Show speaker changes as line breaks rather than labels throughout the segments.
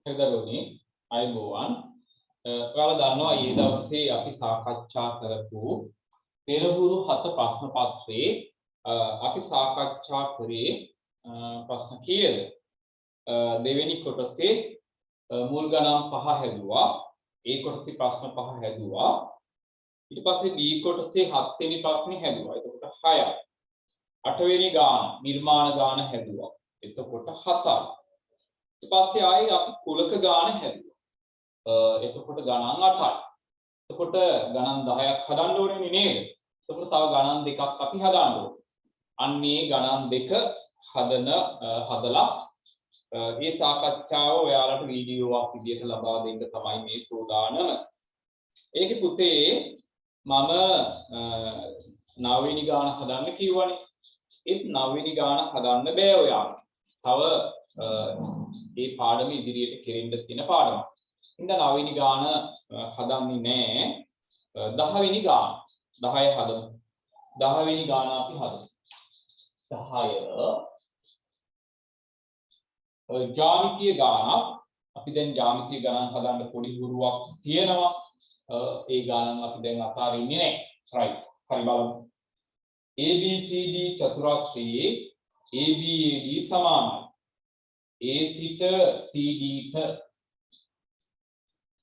හරිදරුවනි අයබෝවන් ඔයාලා දන්නවා ඊයේ දවසේ අපි සාකච්ඡා කරපු පෙරහුරු 7 ප්‍රශ්න පත්‍රයේ අපි සාකච්ඡා කරේ ප්‍රශ්න කීයද දෙවෙනි කොටසේ මුල් ගණන් 5 හැදුවා ඒ කොටසේ ප්‍රශ්න 5 හැදුවා ඊට පස්සේ B කොටසේ 7 වෙනි ප්‍රශ්නේ හැදුවා එතකොට 6යි 8 වෙනි ගාන නිර්මාණ ගාන හැදුවා එතකොට 7යි ඊට පස්සේ ආයේ අපි කුලක ගාන හැදුවා එතකොට ගණන් 8යි එතකොට ගණන් 10ක් හදන්න ඕනේ නේද එතකොට තව ගණන් දෙකක් අපි හදන්න ඕනේ අන්නේ ගණන් දෙක හදලා මේ සාකච්ඡාව ඔයාලට වීඩියෝවක් විදියට ලබා දෙන්න තමයි මේ සූදානම ඒකේ පුතේ මම 9 වෙනි ගාන හදන්න කිව්වනේ ඒත් 9 වෙනි ගාන හදන්න බෑ ඔයාලට තව මේ පාඩම ඉදිරියට කෙරෙන්න තියෙන පාඩමක්. ඉතින් 9 වෙනි ගාන හදන්නේ නෑ 10 වෙනි ගාන 10 හදමු. 10 වෙනි ගාන අපි හදමු. 10 ජ්‍යාමිතීය ගානක් අපි දැන් ජ්‍යාමිතීය ගණන් හදන්න පොඩි ගුරුවක් තියෙනවා. ඒ ගානන් අපි දැන් අතාරින්නේ නෑ. right. හරි බලමු. ABCD චතුරස්‍රයේ ABAD සමානයි. A සිට CD ට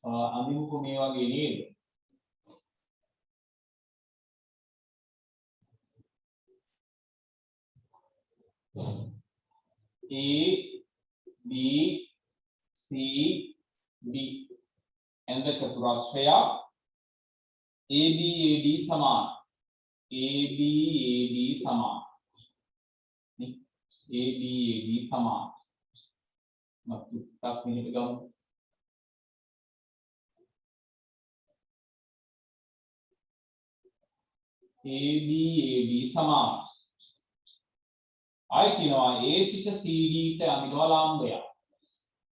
අඳිමුකෝ මේ වගේ නේද? A B C D එන්ද චතුරස්‍රය ABAD සමාන ABAD සමාන ABAD සමාන tak minit gam ABAD සමාන ආයි කියනවා A සිට CD ට අඳිනවා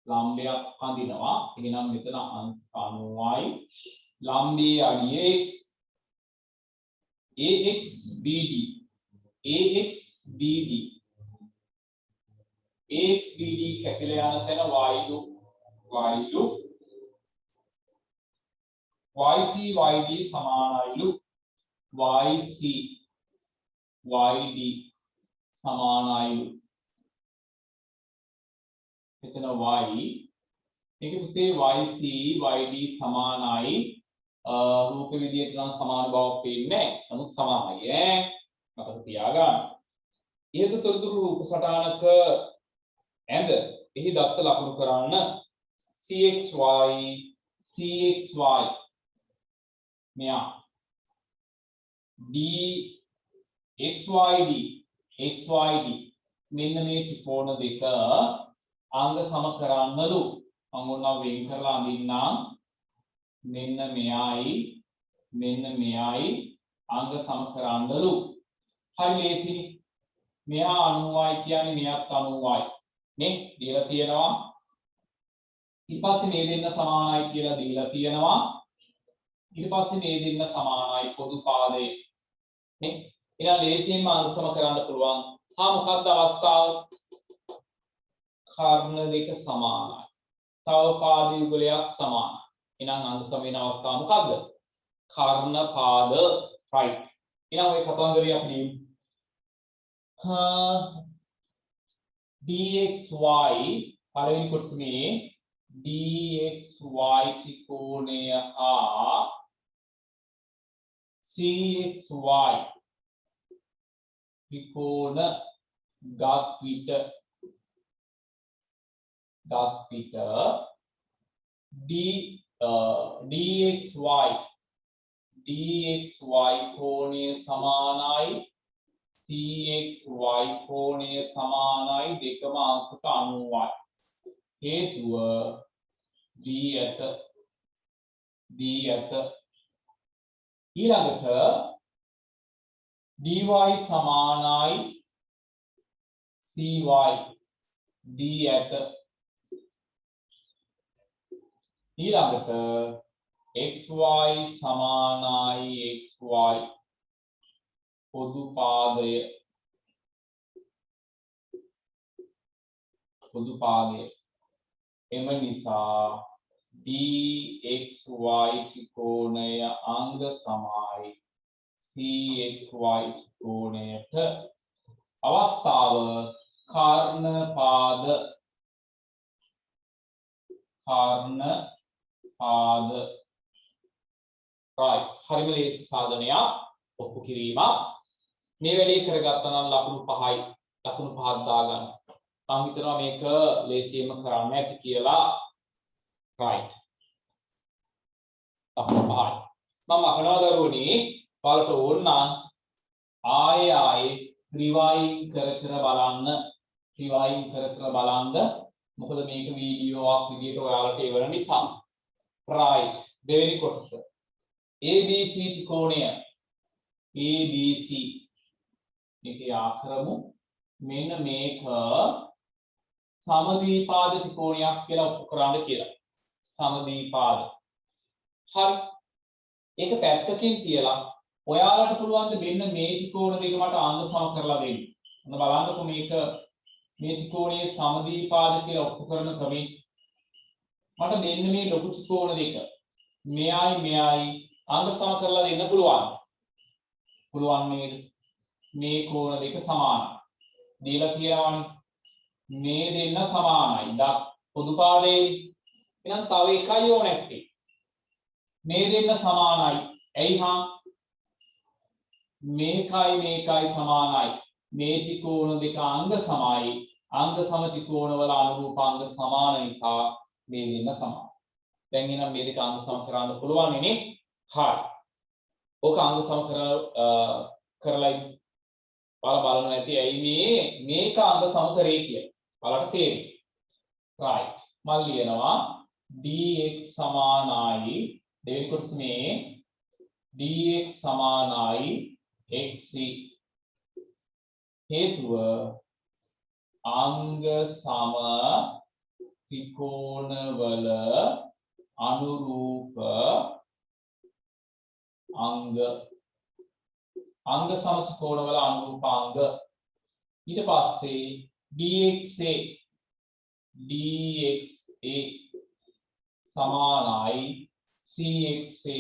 ලම්බයක් අඳිනවා එහෙනම් මෙතන අංශ 90යි ලම්බයේ අඩිය x AXBD AXBD කැපිලා යන තැන y YC YD සමානයිලු YC YD සමානයිලු එතන y මේක පුතේ YC YD සමානයි රූප විදියට නම් සමාන බවක් පේන්නේ නැහැ නමුත් සමානයි මතක තියාගන්න ඉහත තොරතුරු රූප සටහනක and එහි දත්ත ලකුණු කරන්න CXY මෙයා XYD මෙන්න මේ ත්‍රිකෝණ දෙක අංග සම කරන්නලු මම ඕනවා වෙන් කරලා අඳින්නම් මෙන්න මෙයයි අංග සම කරන්නලු හරි ලේසියි මෙයා 90යි කියන්නේ මෙයාත් 90යි නේ දීලා තියෙනවා ඊට පස්සේ මේ දෙන්න සමානයි කියලා දීලා තියෙනවා ඊට පස්සේ මේ දෙන්න සමානයි පොදු පාදයේ නේ එහෙනම් ලේසියෙන්ම අංග සම කරන්න පුළුවන් මොකක්ද අවස්ථාව කර්ණ දෙක සමානයි තව පාද යුගලයක් සමානයි එහෙනම් අංග සම වෙන අවස්ථාව මොකක්ද කර්ණ පාද right එහෙනම් ඔය කතන්දරය අපි dxy පළවෙනි කොටස මේ dxy ත්‍රිකෝණය හා cxy ත්‍රිකෝණ ගත් විට dxy කෝණය සමානයි CXY කෝණය සමානයි දෙකම අංශක 90යි හේතුව D ඇත ඊළඟට dy සමානයි CY D ඇත ඊළඟට XY සමානයි XY පොදු පාදය පොදු පාදය. එම නිසා DXY ත්‍රිකෝණය අංග සමයි CXY ත්‍රිකෝණයට. අවස්ථාව කර්ණපාද right. හරිම ලේසි සාධනයක් ඔප්පු කිරීම. මේ වැඩේ කරගත්තා නම් ලකුණු 5යි. ලකුණු 5ක් දාගන්න. මම හිතනවා මේක ලේසියෙන්ම කරන්න ඇති කියලා. right. ලකුණු 5යි. මම අහනවා දරුවනි ඔයාලට ඕන නම් ආයේ රිවයින් කර බලන්න. මොකද මේක වීඩියෝවක් විදියට ඔයාලට එවන නිසා. right. දෙවෙනි කොටස. ABC ත්‍රිකෝණය. ABC මේක යාකරමු. මෙන්න මේක සමද්විපාද ත්‍රිකෝණයක් කියලා ඔප්පු කරන්න කියලා. සමද්විපාද. හරි. ඒක පැත්තකින් තියලා ඔයාලට පුළුවන් ද මෙන්න මේ ත්‍රිකෝණ දෙක මට අංග සම කරලා දෙන්න. ඔන්න බලන්නකො මේක මේ ත්‍රිකෝණයේ සමද්විපාද කියලා ඔප්පු කරන ක්‍රමේ මට මෙන්න මේ ලොකු ත්‍රිකෝණ දෙක මෙයයි අංග සම කරලා දෙන්න පුළුවන්. පුළුවන් නේද? මේ කෝණ දෙක සමානයි. දීලා කියනවානේ මේ දෙන්න සමානයි. දත් පොදු පාදේ. එහෙනම් තව එකයි ඕන නැත්තේ. මේ දෙන්න සමානයි. ඇයි හා? මේකයි සමානයි. මේ ත්‍රිකෝණ දෙක අංග සමයි. අංග සම ත්‍රිකෝණ වල අනුරූප අංග සමාන නිසා මේ දෙන්න සමානයි. දැන් එහෙනම් මේ දෙක අංග සම කරන්න පුළුවන් නේ? හරි. ඔක අංග සම කරලා බලන්න ඇති ඇයි මේක අංග සම කරේ කියලා. බලන්න තේරෙයි. right. මම ලියනවා dx සමානයි දෙවෙනි කොටස මේ dx සමානයි xc. හේතුව අංග සම ත්‍රිකෝණවල අනුරූප අංග සම ත්‍රිකෝණවල අනුරූප අංග. ඊට පස්සේ dxa සමානයි cxa.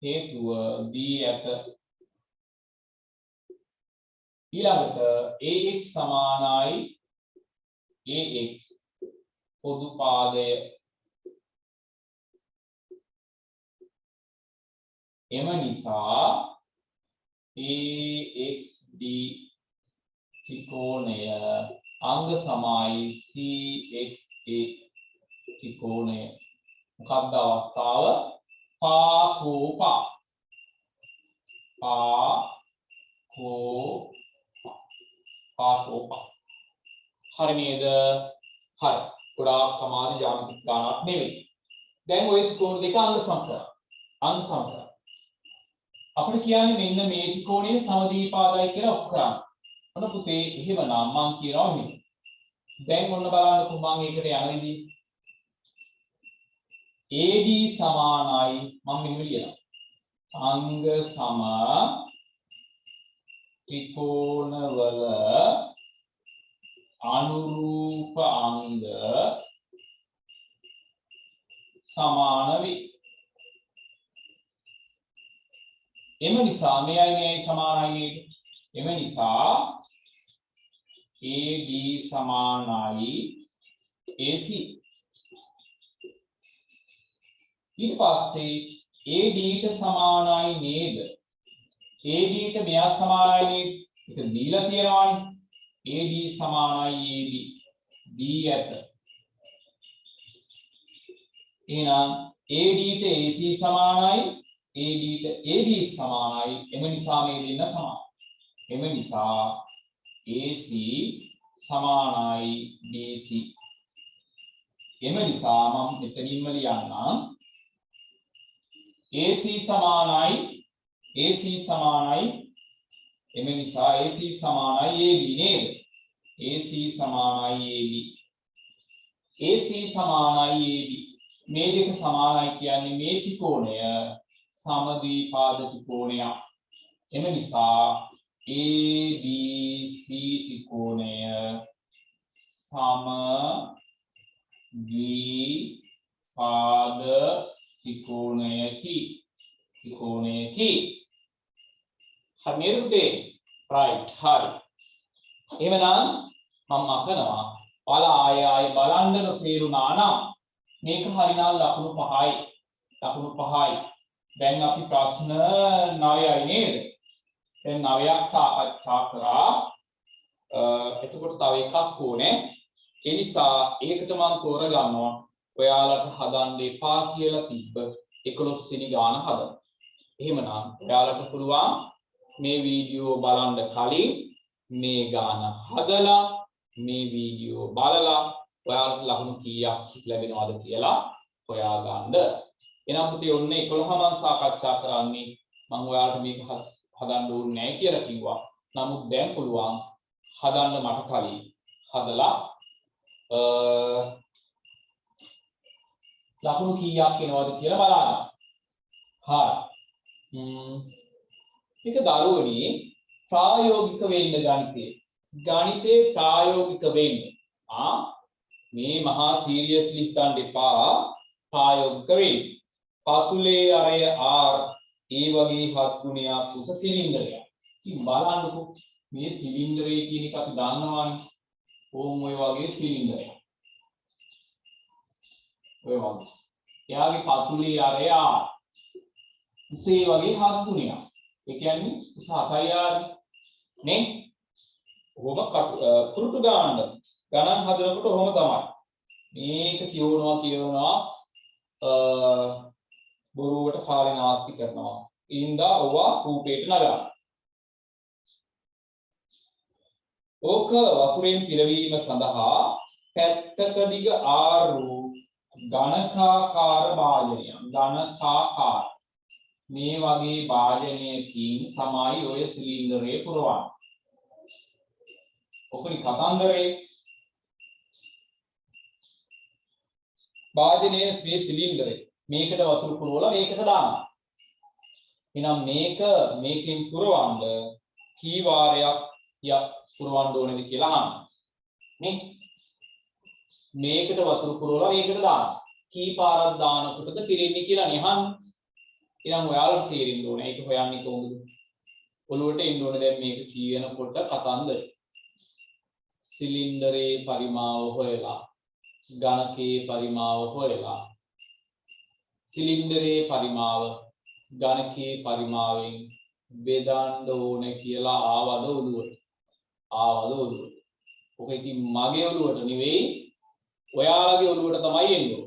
හේතුව d ඇත. ඊළඟට ax සමානයි ax පොදු පාදය. එම නිසා AXD ත්‍රිකෝණය අංග සමයි CXA ත්‍රිකෝණය. මොකක්ද අවස්ථාව? පාකෝපා. හරි නේද? හරි. ගොඩාක් සමාන ජ්‍යාමිතික ගණනක් නෙවෙයි. දැන් ওই ත්‍රිකෝණ දෙක අංග සම කරා. අපිට කියන්නේ මෙන්න මේ ත්‍රිකෝණයේ සමද්විපාදයි කියලා ඔප්පු කරන්න. ඔන්න පුතේ එහෙමනම් මම කියනවා මෙහෙම. දැන් ඔන්න බලන්නකො මම ඒකට යන විදිහ. AD සමානයි මම මෙහෙම ලියනවා. අංග සම ත්‍රිකෝණවල අනුරූප අංග සමාන වේ. එම නිසා මෙයයි සමානයි නේද? එම නිසා AD සමානයි AC. ඊට පස්සේ AD ට සමානයි නේද? AD ට මෙයා සමානයි නේද? ඒක දීලා තියෙනවානේ. AD සමානයි AD. D ඇත. එහෙනම් AD ට AC සමානයි. AD ට AD සමානයි. එම නිසා මේ දෙන්න සමානයි. එම නිසා AC සමානයි BC. එම නිසා මම මෙතනින්ම ලියන්නම් AC සමානයි එම නිසා AC සමානයි AB නේද? AC සමානයි AB. AC සමානයි AB. මේ දෙක සමානයි කියන්නේ මේ ත්‍රිකෝණය සමද්විපාද ත්‍රිකෝණයක්. එම නිසා ABC ත්‍රිකෝණය සම ද්විපාද ත්‍රිකෝණයකි. හරිද? right හරි. එහෙනම් මම අහනවා ඔයාලා ආයෙ බලන්න තේරුණා නම් මේක හරිනම් ලකුණු 5යි. දැන් අපි ප්‍රශ්න 9යි නේද? දැන් 9ක් සාකච්ඡා කරා. එතකොට තව එකක් ඕනේ. ඒ නිසා ඒකට මම තෝරගන්නවා ඔයාලට හදන්න එපා කියලා තිබ්බ 11 වෙනි ගාන හදන්න. එහෙමනම් ඔයාලට පුළුවන් මේ වීඩියෝ බලන්න කලින් මේ ගාන හදලා මේ වීඩියෝ බලලා ඔයාලට ලකුණු කීයක් ලැබෙනවද කියලා හොයාගන්න. එහෙනම් පුතේ ඔන්න 11 මම සාකච්ඡා කරන්නේ මම ඔයාලට මේක හදන්න ඕනේ නැහැ කියලා කිව්වා. නමුත් දැන් පුළුවන් හදන්න මට කලින් හදලා ලකුණු කීයක් එනවද කියලා බලන්න. හරි. මේක දරුවනි ප්‍රායෝගික වෙන්න ගණිතේ ප්‍රායෝගික වෙන්න. මේ මහා සීරියස්ලි හිතන්න එපා. ප්‍රායෝගික වෙන්න. පතුලේ අරය R ඒ වගේ 7 ගුණයක් උස සිලින්ඩරයක්. ඉතින් බලන්නකෝ මේ සිලින්ඩරේ කියන එක අපි දන්නවානේ. ඕම් ඔය වගේ සිලින්ඩරයක්. ඔය වගේ. එයාගේ පතුලේ අරය R උස ඒ වගේ 7 ගුණයක්. ඒ කියන්නේ උස 7යි R නේ. ඔහොම පුරුදු ගණන් හදනකොට ඔහොම තමයි. මේක කියවනවා බොරුවට කාලේ නාස්ති කරනවා. ඉන්දා ඔවා රූපේට නගනවා. ඕක වතුරෙන් පිරවීම සඳහා පැත්තක දිග ආරු ඝනකාකාර භාජනයක්. ඝනකාකාර මේ වගේ භාජනයකින් තමයි ඔය සිලින්ඩරේ පුරවන්නේ. ඔකනි කතන්දරේ. භාජනයේ මේ සිලින්ඩරේ මේකට වතුර පුරවලා මේකට දානවා. එහෙනම් මේකෙන් පුරවන්න කී වාරයක් පුරවන්න ඕනේද කියලා අහන්න. නේ? මේකට වතුර පුරවලා මේකට දානවා. කී පාරක් දානකොටද පිරෙන්නේ කියලා අහන්න. එහෙනම් ඔයාලට තේරෙන්න ඕනේ ඒක හොයන්නේ කොහොමද? ඔළුවට එන්න ඕනේ දැන් මේක කියනකොට කතන්දරේ. සිලින්ඩරේ පරිමාව හොයලා ඝනකයේ පරිමාව හොයලා සිලින්ඩරේ පරිමාව ඝනකයේ පරිමාවෙන් බෙදන්න ඕනේ කියලා ආවද ඔළුවට. ඔක ඉතින් මගේ ඔළුවට නෙවෙයි ඔයාලගේ ඔළුවට තමයි එන්නේ.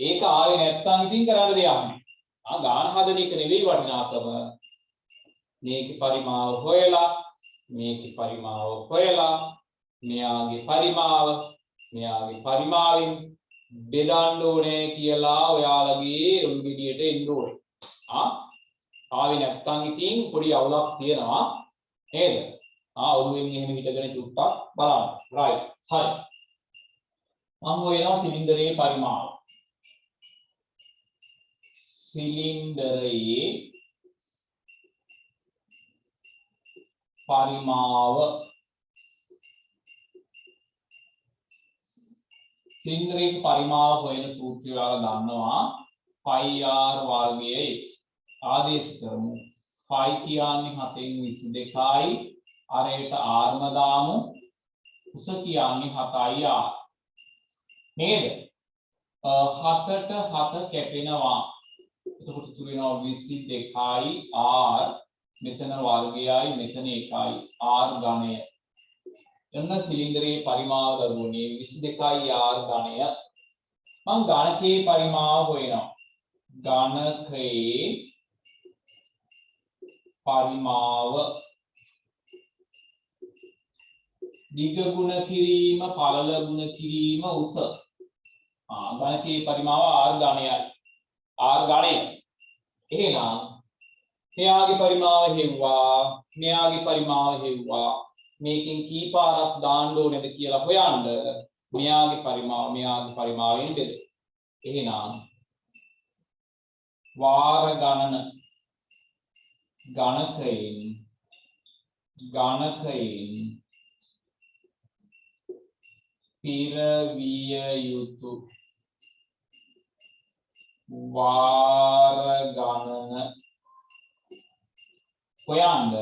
ඒක ආවේ නැත්තම් ඉතින් කරන්න දෙයක් නැහැ. ගාන හදන එක නෙවෙයි වටිනාකම. මේකේ පරිමාව හොයලා මෙයාගේ පරිමාවෙන් බෙදන්න ඕනේ කියලා ඔයාලගේ ඔලු ගෙඩියට එන්න ඕනේ. ආවේ නැත්තම් ඉතින් පොඩි අවුලක් තියෙනවා නේද? ඔළුවෙන් එහෙම හිටගෙන චුට්ටක් බලන්න. right. හරි. මම හොයනවා සිලින්ඩරයේ පරිමාව. සිලින්ඩරයේ පරිමාව හොයන සූත්‍රය ඔයාලා දන්නවා. πr වර්ගයේ ආදේශ කරමු. π කියන්නේ 7න් 22යි. අරයට r දාමු. උස කියන්නේ 7යි r. නේද? 7ට 7 කැපෙනවා. එතකොට ඉතුරු වෙනවා 22යි r. මෙතන වර්ගයයි මෙතන 1යි r ඝනය. එන්න සිලින්ඩරයේ පරිමාව දරුවනේ 22යි r ඝනය. මම ඝනකයේ පරිමාව හොයනවා. ඝනකයේ පරිමාව දිග ගුණ කිරීම පළල ගුණ කිරීම උස. ඝනකයේ පරිමාව r ඝනයයි. r ඝනය. එහෙනම් මෙයාගේ පරිමාව හෙව්වා. මේකෙන් කී පාරක් දාන්න ඕනේද කියලා හොයන්න මෙයාගේ පරිමාවෙන් බෙද. එහෙනම් වාර ගණන ඝනකයෙන් ගණකයෙන් පිරවිය යුතු වාර ගණන හොයන්න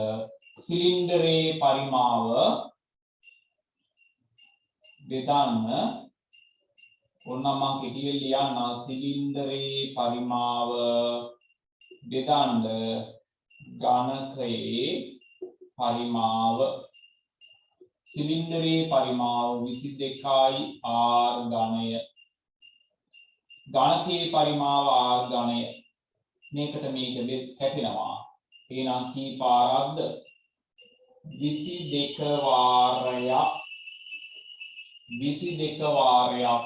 සිලින්ඩරයේ පරිමාව බෙදන්න ඔන්න මම කෙටියෙන් ලියන්න සිලින්ඩරයේ පරිමාව බෙදන්න ගණකයේ පරිමාව සිලින්ඩරයේ පරිමාව 22යි r ඝනය ගණකයේ පරිමාව r ඝනය මේකට මේක දෙක කැපෙනවා එහෙනම් කී පාරක්ද 22 වාරයක් 22 වාරයක්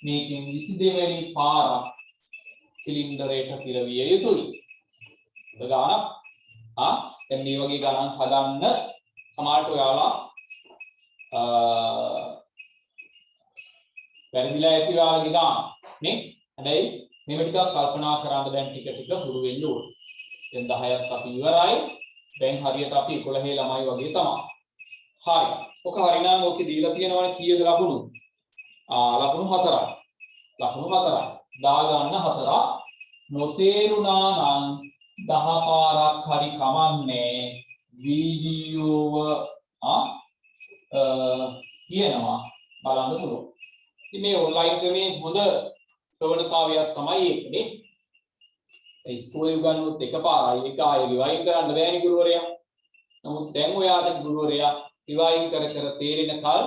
මේකෙන් 22 වෙනි පාරක් සිලින්ඩරයට පිරවිය යුතුයි ගානක් දැන් මේ වගේ ගණන් හදන්න සමහරට ඔයාලා වැරදිලා ඇති ඔයාලගේ ගාන නේ හැබැයි මේව ටිකක් කල්පනා කරන්න දැන් ටික ටික හුරු වෙන්න ඕනේ දැන් 10ක් අපි ඉවරයි දැන් හරියට අපි 11 ළමයි වගේ තමයි හරි ඔක හරිනම් ඕකේ දීලා තියෙනවනේ කීයද ලකුණු ලකුණු 4යි ලකුණු 4යි දාගන්න 4ක් නොතේරුණා නම් 10 පාරක් හරි කමන්නේ වීඩියෝව කියනවා බලන්න පුළුවන්. ඉතින් මේ ඔන්ලයින් ක්‍රමේ හොඳ ප්‍රවණතාවයක් තමයි ඒකනේ. ඒ ඉස්කෝලේ උගන්වුත් එකපාරයි එක ආයෙ රිවයින් කරන්න බෑනේ ගුරුවරයා. නමුත් දැන් ඔයාට ගුරුවරයා රිවයින් කර කර තේරෙන කල්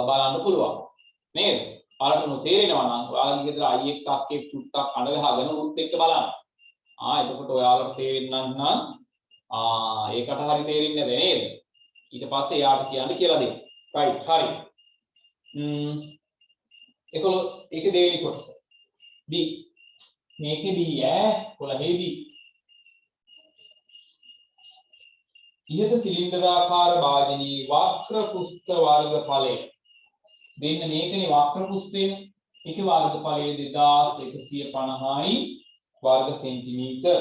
බලන්න පුළුවන්. නේද? ඔයාලට තේරෙනවා නම් ඔයාලගේ ගෙදර අයියෙක් අක්කෙක් චුට්ටක් අඬ ගහගෙන උත් එක්ක බලන්න. එතකොට ඔයාලට තේරෙන්න නම් ඒකට හරි තේරෙන්නේ නැද නේද? ඊට පස්සේ එයාට කියන්න කියලා දෙන්න. right හරි. ඒක දෙවෙනි කොටස. B. මේකේ B කොළහේ B. ඉහත සිලින්ඩරාකාර භාජනයේ වක්‍ර පෘෂ්ඨ වර්ගඵලය. දෙන්න මේකනේ වක්‍ර පෘෂ්ඨය. ඒකේ වර්ගඵලය 2150යි वर्ग सेंटीमीटर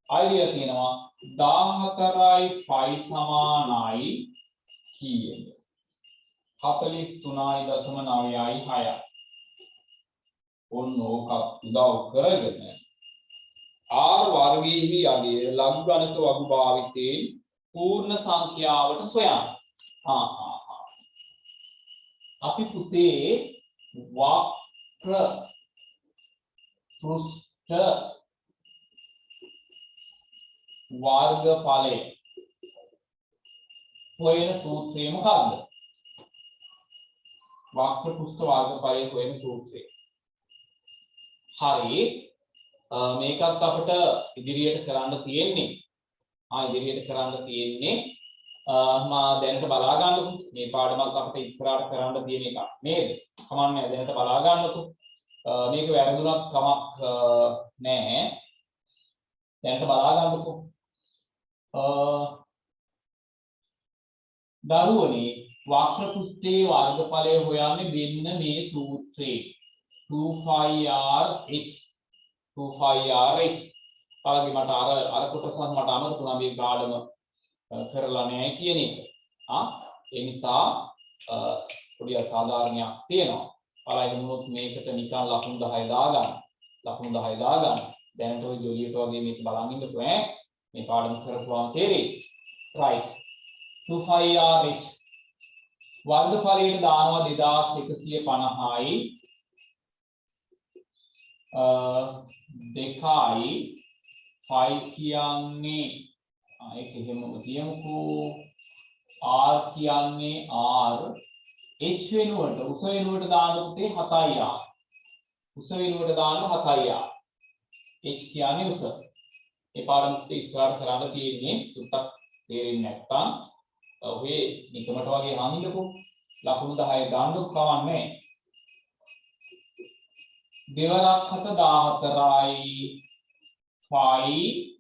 आइडिया තියෙනවා 14යි 5 සමානයි කීයද 43.9යි 6යි ඔන්න ඕක උදව් කරගෙන r වර්ගයේහි යගේ ලඝු ගණක වගු භාවිතයෙන් පූර්ණ සංඛ්‍යාවට සොයන්න අපි පුතේ වක්‍ර पृष्ठ वर्गඵලය හොයන සූත්‍රය මොකක්ද? වක්‍ර පෘෂ්ඨ वर्गඵලය හොයන සූත්‍රය. හරි. මේකත් අපිට ඉදිරියට කරන්න තියෙන්නේ. ඉදිරියට කරන්න තියෙන්නේ මා දැනට බලා ගන්නකො. මේ පාඩමත් අපිට ඉස්සරහට කරන්න තියෙන එකක් නේද? කමන්නේ දැනට බලා ගන්නකො. මේක වැරදුනත් කමක් නැහැ. දැනට බලා ගන්නකො. දරුවනේ වක්‍ර පෘෂ්ඨයේ වර්ගඵලය හොයන්නේ මෙන්න මේ සූත්‍රේ 2πrh 2πrh. බලන්න මට අර කොටසත් මට අමතක වුණා මේ පාඩම කරලා නැහැ කියන එක. ඒ නිසා පොඩි අසාධාරණයක් තියෙනවා. බලන්න මොනොත් මේකට නිකන් ලකුණු 10 දාගන්න. ලකුණු 10 දාගන්න. දැනට ඔය ජොලියට වගේ මේක බලන් ඉන්නකෝ ඈ. මේ පාඩම කරපුවාම තේරෙයි. right. 2πrh වර්ගඵලයට දානවා 2150යි 2යි 5 කියන්නේ ඒක එහෙමම තියමුකෝ r කියන්නේ r h වෙනුවට උස වෙනුවට දාන පුතේ 7යි r උස වෙනුවට දාන 7යි r h කියන්නේ උස මේ පාඩමත් ඉස්සරහට කරන්න තියෙන්නේ සුට්ටක් තේරෙන්නේ නැත්නම් ඔහේ නිකමට වගේ හංගින්නකෝ ලකුණු 10 දාන්නු කවන්නේ දෙවරක් 7 14යි 5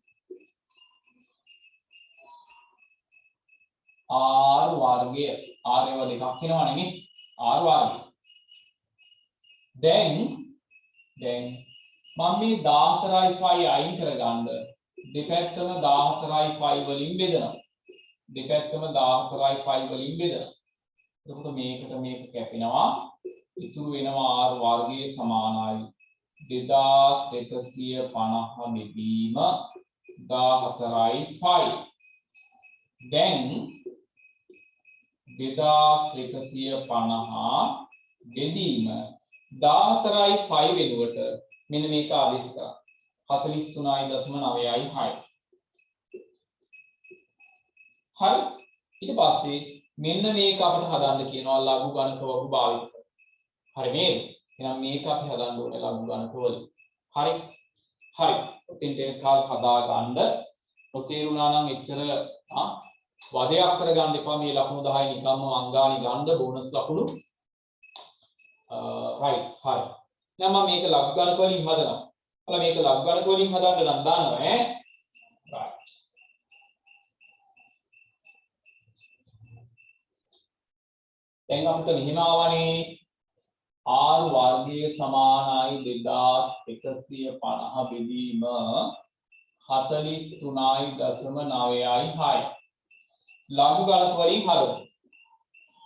r වර්ගය r ඒවා දෙකක් වෙනවනේ නේ r වර්ගය දැන් මම මේ 14යි 5 අයින් කරගන්න දෙපැත්තම 14යි 5 වලින් බෙදනවා දෙපැත්තම 14යි 5 වලින් බෙදලා. එතකොට මේකට මේක කැපෙනවා. ඉතුරු වෙනවා r වර්ගයේ සමානයි 2150 බෙදීම 14යි 5. දැන් 2150 බෙදීම 14යි 5 වෙනුවට මෙන්න මේක ආදේශ කරා 43.9යි 6. හරි. ඊට පස්සේ මෙන්න මේක අපිට හදන්න කියනවා ලඝු ගණක වගු භාවිත කරලා. හරි නේද? එහෙනම් මේක අපි හදන්න ඕනේ ලඝු ගණක වලින්. හරි. හරි. ඔතෙන්ට කාල් හදා ගන්න. නොතේරුණා නම් එච්චර වදයක් කරගන්න එපා. මේ ලකුණු 10 නිකම්ම අංගානි ගන්න බෝනස් ලකුණු. right. හරි. දැන් මම මේක ලඝු ගණක වලින් හදනවා. ඔයාලා මේක ලඝු ගණක වලින් හදන්න නම් දානවා ඈ. right. දැන් අපිට මෙහෙම ආවනේ r වර්ගයේ සමානයි 2150 බෙදීම 43.9යි 6. ලඝු ගණක වලින් හදමු.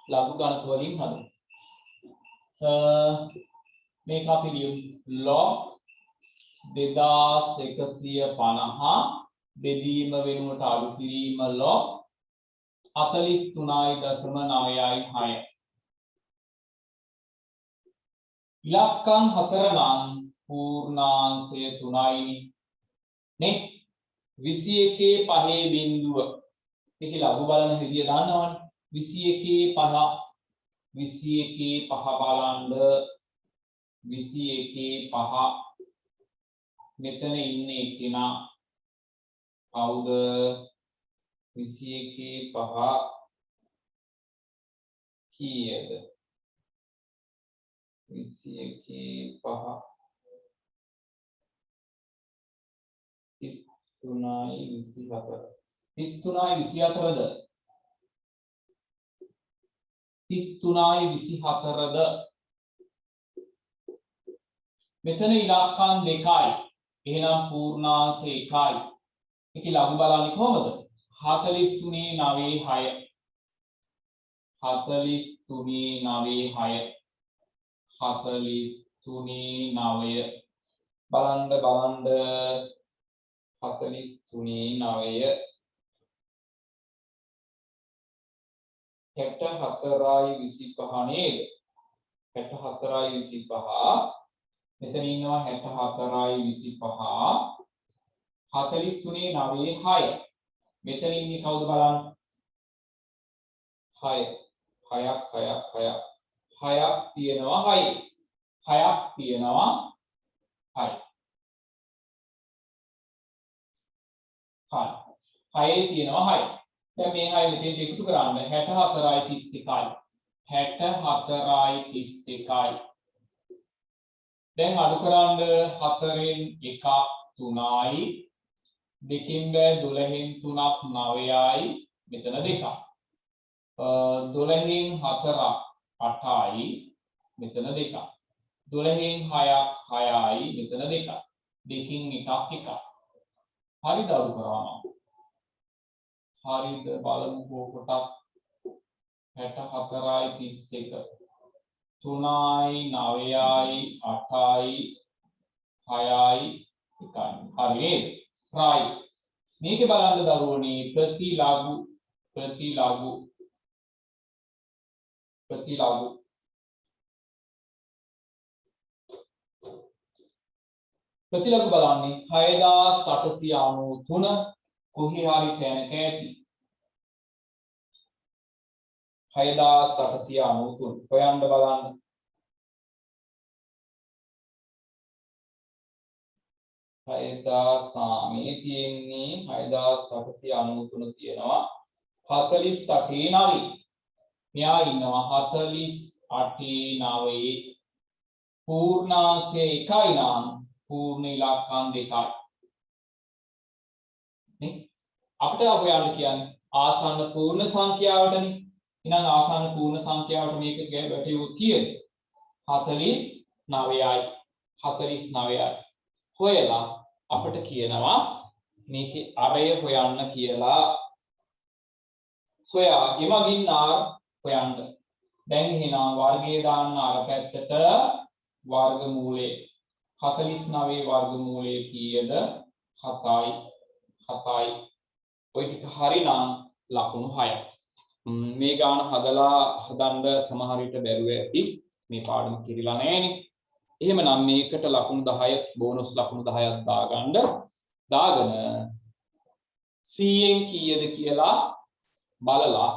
ලඝු ගණක වලින් හදමු. මේක අපි ලියමු log 2150 බෙදීම වෙනුවට අඩු කිරීම log 43.9යි 6. ඉලක්කම් 4 නම් පූර්ණාංශය 3යි නේ 21 5 බිඳුව. මේක ලඝු බලන විදිය දන්නවනේ 21 5 21 5 බලන්න 21 5 මෙතන ඉන්නේ කෙනා කවුද 21 5 කීයද 21 5 33යි 24 33යි 24ද 33යි 24ද මෙතන ඉලක්කම් 2යි එහෙනම් පූර්ණාංශ 1යි මේක ලඝු බලන්නේ කොහොමද 43 9 6 43 9 6 43 9 බලන්න 43 9 64යි 25 නේද 64යි 25 මෙතන ඉන්නවා 64යි 25 43 9 6 මෙතන ඉන්නේ කවුද බලන්න 6 6ක් තියෙනවා 6ක් තියෙනවා 6 6 තියෙනවා 6 දැන් මේ 6 මෙතෙන්ට එකතු කරන්න 64යි 31යි 64යි 31යි දැන් අඩු කරන්න 4න් 1ක් 3යි දෙකින් බෑ 12න් 3ක් 9යි මෙතන 2ක් 12න් 4ක් 8යි මෙතන 2ක් 12න් 6ක් 6යි මෙතන 2ක් දෙකින් 1ක් 1ක් හරිද අඩු කරාම හරිද බලමු කොටක් 64යි 31 3යි 9යි 8යි 6යි 1යි හරි නේද right මේකේ බලන්න දරුවනේ ප්‍රතිලඝු බලන්නේ 6893 කොහේ හරි තැනක ඇති 6893 හොයන්න බලන්න 6000 මේ තියෙන්නේ 6893 තියෙනවා 48 9 මෙයා ඉන්නවා 48 9 පූර්ණාංශය 1යි නම් පූර්ණ ඉලක්කම් 2යි නේ අපිට හොයන්න කියන්නේ ආසන්න පූර්ණ සංඛ්‍යාවටනේ එහෙනම් ආසන්න පූර්ණ සංඛ්‍යාවට මේක වැටෙවුවොත් කීයද 49යි හොයලා අපිට කියනවා මේකේ අරය හොයන්න කියලා සොයා එමගින් R හොයන්න. දැන් එහෙනම් වර්ගයේ දාන්න අර පැත්තට වර්ගමූලය 49 වර්ගමූලය කීයද? 7යි 7යි. ඔය ටික හරිනම් ලකුණු 6යි. මේ ගාන හදන්න සමහර විට බැරුව ඇති. මේ පාඩම කිරිලා නැහැනේ. එහෙමනම් මේකට ලකුණු 10 බෝනස් ලකුණු 10ක් දාගෙන 100න් කීයද කියලා බලලා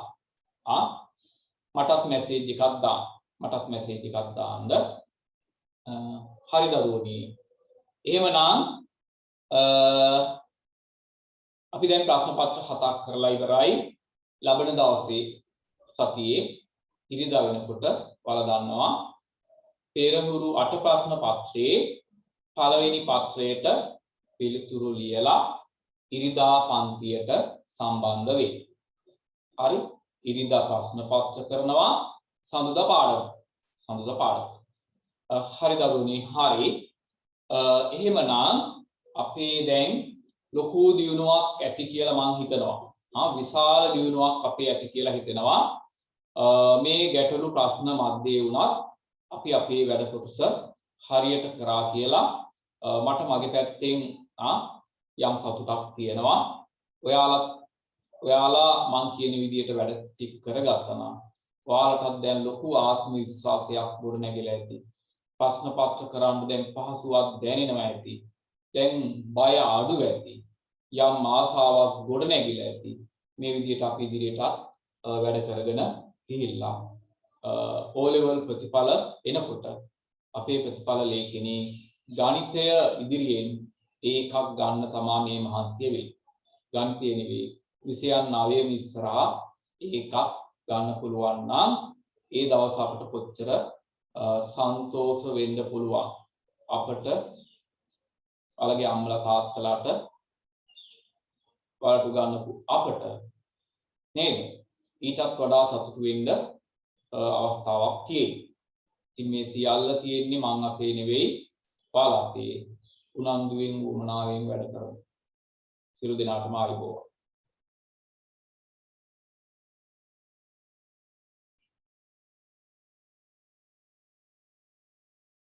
මටත් මැසේජ් එකක් දාන්න. හරි දරුවනි. එහෙමනම් අපි දැන් ප්‍රශ්න පත්‍ර 7ක් කරලා ඉවරයි. ලබන දවසේ සතියේ ඉරිදා වෙනකොට ඔයාලා දන්නවා පෙරහුරු 8 ප්‍රශ්න පත්‍රයේ පළවෙනි පත්‍රයට පිළිතුරු ලියලා ඉරිදා පන්තියට සම්බන්ධ වෙයි. හරි? ඉරිදා ප්‍රශ්න පත්‍ර කරනවා සඳුදා පාඩම. හරි දරුවනි. හරි. එහෙමනම් අපේ දැන් ලොකු දියුණුවක් ඇති කියලා මම හිතනවා. විශාල දියුණුවක් අපේ ඇති කියලා හිතෙනවා. මේ ගැටලු ප්‍රශ්න මැද්දේ වුණත් අපි අපේ වැඩ කොටස හරියට කරා කියලා මට මගේ පැත්තෙන් යම් සතුටක් තියෙනවා. ඔයාලා මං කියන විදිහට වැඩ ටික කරගත්තා නම් ඔයාලටත් දැන් ලොකු ආත්ම විශ්වාසයක් ගොඩ නැගිලා ඇති. ප්‍රශ්න පත්‍ර කරන්න දැන් පහසුවක් දැනෙනවා ඇති. දැන් බය අඩු ඇති. යම් ආසාවක් ගොඩ නැගිලා ඇති. මේ විදිහට අපි ඉදිරියටත් වැඩ කරගෙන ගිහිල්ලා O level ප්‍රතිඵල එනකොට අපේ ප්‍රතිඵල ලේඛනයේ ගණිතය ඉදිරියෙන් ඒකක් ගන්න තමයි මේ මහන්සිය වෙන්නේ. ගණිතය නෙවෙයි විෂයන් 9 ඉස්සරහා ඒකක් ගන්න පුළුවන් නම් ඒ දවස් අපිට කොච්චර සන්තෝෂ වෙන්න පුළුවන්. අපිට ඔයාලගේ අම්මලා තාත්තලාට ඔයාලට ගන්නපු අපිට නේද? ඊටත් වඩා සතුටු වෙන්න අවස්ථාවක් තියෙයි. ඉතින් මේ සියල්ල තියෙන්නේ මං අතේ නෙවෙයි ඔයාලා අතේ. උනන්දුවෙන් උමනාවෙන් වැඩ කරමු. සියලු දෙනාටම ආයුබෝවන්.